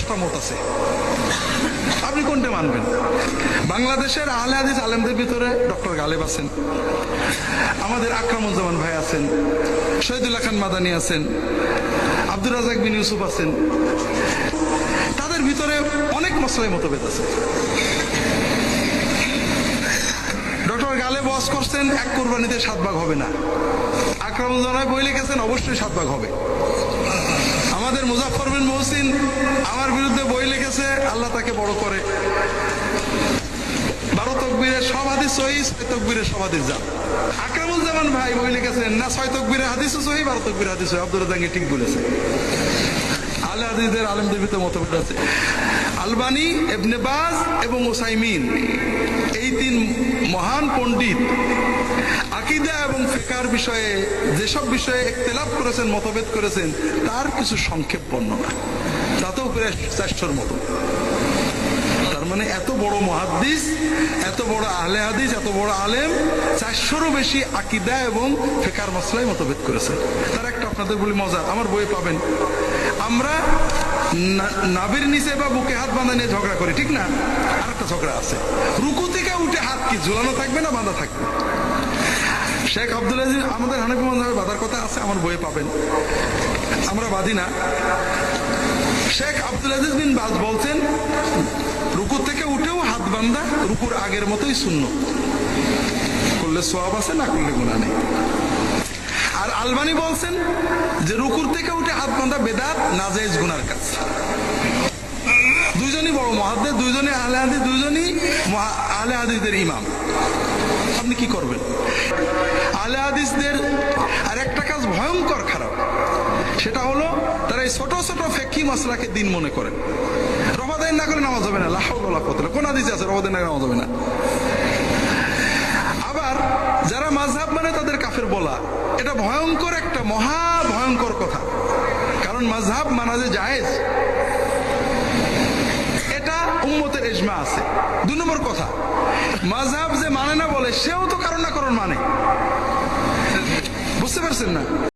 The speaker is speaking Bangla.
10টা মত আছে, আপনি কোনটা মানবেন? বাংলাদেশের আহলে হাদিস আলেমদের ভিতরে ডক্টর গালেব আছেন, আমাদের আকরামুজ্জামান ভাই আছেন, শহীদুল্লাহ খান মাদানী আছেন, আব্দুর রাজাক বিন ইউসুফ আছেন। তাদের ভিতরে অনেক মসলায় মতভেদ আছে। ডক্টর গালেব ওয়াজ করছেন এক কুরবানিতে 7 ভাগ হবে না। আকরামুজ্জামান বই লিখেছেন অবশ্যই 7 ভাগ হবে। আমাদের মুজাফফর বিন মহসিন আমার বিরুদ্ধে বই লিখেছে, আল্লাহ তাকে বড় করে। 12 তাকবীরের সব হাদিস সহিহ, 6 তাকবীরের সব হাদিস জাল। আকরামুজ্জামান ভাই বই লিখেছেন না 6 তাকবীরের হাদিসও সহিহ, 12 তাকবীরের হাদিস সহিহ। আব্দুর রাজ্জাক ঠিক বলেছে। আহলে হাদিসদের আলেমদের ভিতরে মতভেদ আছে। আলবানী, ইবনে বাজ এবং উসাইমিন, এই 3 মহান পণ্ডিত আকীদা এবং ফিকহের বিষয়ে যেসব বিষয়ে ইখতিলাফ করেছেন, মতভেদ করেছেন, তার কিছু সংক্ষেপ বর্ণনা, তাতেও প্রায় 400-র মতো। তার মানে এত বড় মুহাদ্দিস, এত বড় আহলে হাদিস, এত বড় আলেম, 400-রও বেশি আকীদা এবং ফিকহের মাসলায় মতভেদ করেছেন। তার একটা আপনাদের বলি মজা, আমার বইয়ে পাবেন। আমরা নাভির নিচে বা বুকে হাত বাঁধা নিয়ে ঝগড়া করি, ঠিক না? আর একটা ঝগড়া আছে, রুকু থেকে উঠে হাত কি ঝুলানো থাকবে না বাঁধা থাকবে? শেখ আব্দুল আজিজ, আমাদের হানাফি মাযহাবে বাঁধার কথা আছে, আমার বইয়ে পাবেন। আমরা বাঁধি না। শেখ আব্দুল আজিজ বিন বাজ বলছেন রুকু থেকে উঠেও হাত বাঁধা রুকুর আগের মতোই সুন্নাত, করলে সওয়াব আছে, না করলে গুনাহ নেই। আর আলবানী বলছেন যে রুকুর থেকে উঠে হাত বাঁধা বেদাত, নাজায়েজ, গুনার কাজ। দুইজনই বড় মুহাদ্দিস, দুইজনই আহলে হাদিস, দুইজনই আহলে হাদিসদের ইমাম। আপনি কি করবেন? আহলে হাদিসদের আর একটা কাজ ভয়ঙ্কর খারাপ, সেটা হলো তারা এই ছোট ছোট ফিকহি মাসলাকে দিন মনে করেন। রমাদান না করে নামাজ হবে না, লা হাওলা ওয়ালা কুওয়াতা, কোন হাদিসে আছে রমাদান না করে নামাজ হবে না? আবার যারা মাযহাব মানে তাদের কাফের বলা, এটা ভয়ঙ্কর একটা মহা ভয়ঙ্কর কথা। কারণ মাযহাব মানা যে জায়েজ, এটা উম্মতের ইজমা আছে। 2 নম্বর কথা, মাযহাব যে মানে না বলে, সেও তো কারণ না কারণ মানে। বুঝতে পারছেন না?